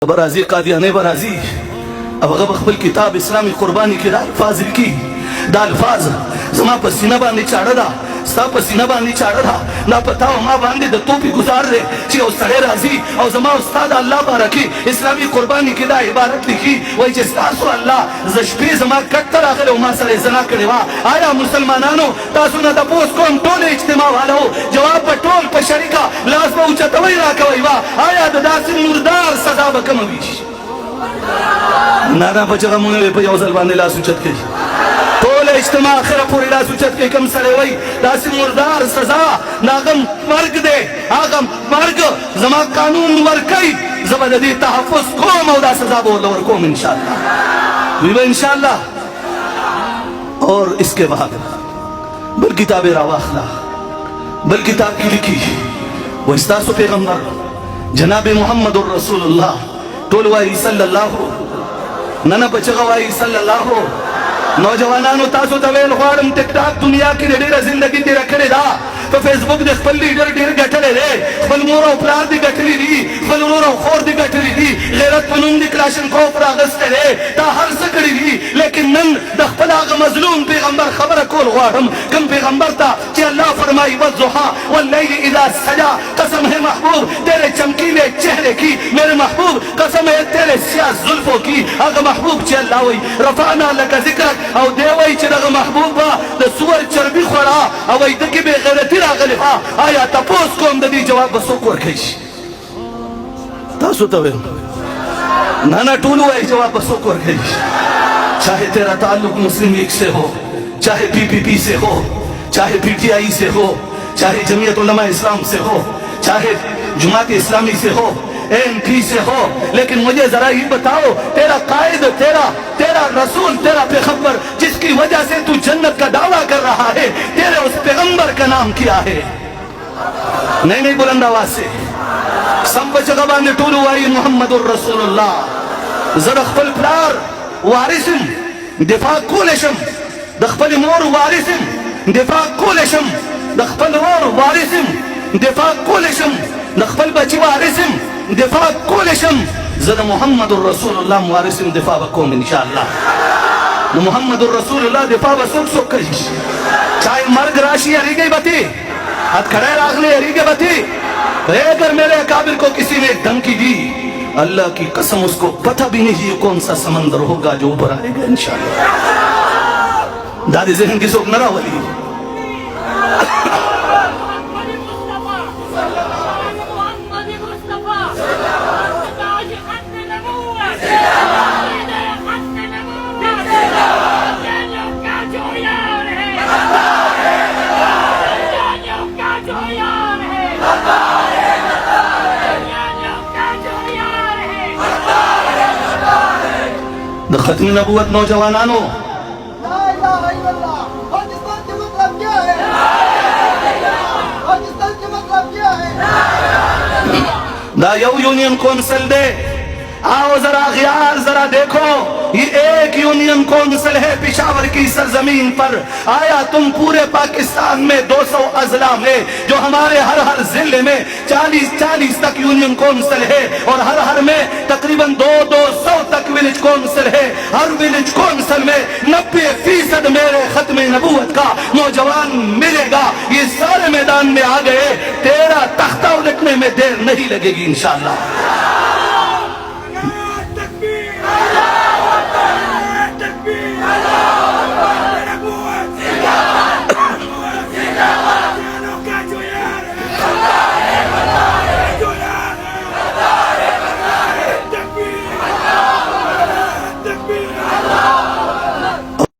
برازی قادیانی برازی او هغه خپل کتاب اسلامي قرباني کې دا الفاظ لیکي دا الفاظ زما په سینه باندې چاړه ده ستا په سینه باندې چاړه ده دا پتا او ما باندې د توپي گزار دی چې یو سړی راځي او زما استاد الله بارکي اسلامي قرباني کې دا عبارت لیکي وایي چې ستاسو الله زه شپې زما کټ ته راغلی او ما سره زنا کړې وه آیا مسلمانانو تاسو نه تپوس کوم ټول اجتماع والو جواب به ټول په شریکه لاس به اوچتوئ راکوئ وه آیا د داسې مردار سزا به کومه وي نانا بچه مونږ په یو ځل باندې لاس اوچت کوي ټول اجتماع اخره پورې لاس اوچت کوي کوم سړی وایي داسې مردار سزا د هغه مرګ دی هغه مرګ زما قانون ورکوي زه به د دې تحفظ کوم او دا سزا به ورله ورکوم انشاءالله وی به انشاءالله اور اس کے بعد بل کتابې راواخله بل کتاب کې لیکي وایي ستاسو پیغمبر جناب محمد رسول الله ټول وایي صلی الله نن بچغه وایي صلی الله نوجوانانو تاسو ته ویل غواړم ټیک ټاک دنیا کې ډېره زندګي تېره کړې ده په فیسبوک د خپل لیډر ډېر ګټلی دی خپل مور او پلار دې ګټلي دي خپل ورور او خور دې ګټلي دي غیرت په نوم دې کلاشنکوف راغستی دی دا هر څه کړي دي لیکن نن د خپل هغه مظلوم پیغمبر خبره کول غواړم کوم پیغمبر ته چې الله فرمایي والضحی واللیل اذا سجا قسم ہے محبوب تیرے چمکیلے چہرے کی میرے محبوب قسم ہے تیرے سیاہ زلفوں کی هغه محبوب چې الله وایي رفعنا لك ذکرک او دی وایي چې دغه محبوب به د سور چربي خوړه او وایي دکې بې غیرتي راغلی ها آیا تپوس کوم د دې جواب به څوک ورکوي تاسو ته وایم نه نه ټول وایي جواب به څوک ورکوي چاہے تیرا تعلق مسلم لیگ سے ہو چاہے پی پی پی سے ہو چاہے پی ٹی آئی سے ہو چاہے جمعیت علماء اسلام سے ہو چاہے جماعت اسلامی سے ہو این پی سے ہو لیکن مجھے ذرا یہ بتاؤ تیرا قائد تیرا رسول تیرا پیغمبر جس کی وجہ سے تو جنت کا دعویٰ کر رہا ہے تیرے اس پیغمبر کا نام کیا ہے نہیں بلند آواز سے سم بچگا باندې ټول وایي محمد رسول الله زه د خپل پلار وارث یم دفاع کولی شم د خپل مور وارث یم دفاع کولی شم د خپل ورور وارث یم دفاع کولی شم د خپل بچي وارث یم دفاع کولی شم زه د محمد رسول الله وارث یم دفاع به کوم انشاءالله د محمد رسول الله دفاع به څوک کوي چاہے مرگ راشی یریږئ به تې ہتھکڑے راغلے یریږئ به تې اگر میرے اکابر کو کسی نے دھمکی دی اللہ کی قسم اس کو پتہ بھی نہیں یہ کون سا سمندر ہوگا جو اوپر آئے گا انشاءاللہ دادی ذہن کی سوک نرا ولی دا ختم نبوت نوجوانانو لا الہ الا اللہ پاکستان کے مطلب کیا ہے پاکستان کے مطلب کیا ہے دا یو یونین کونسل دے آؤ ذرا غیار ذرا دیکھو یہ ایک یونین کونسل ہے پشاور کی سرزمین پر آیا تم پورے پاکستان میں 200 اضلاع میں جو ہمارے ہر ضلع میں 40 تک یونین کونسل ہے اور ہر میں تقریباً 200 تک ولیج کونسل ہے ہر ولیج کونسل میں 90% میرے ختم نبوت کا نوجوان ملے گا یہ سارے میدان میں آ گئے تیرا تختہ الٹنے میں دیر نہیں لگے گی انشاءاللہ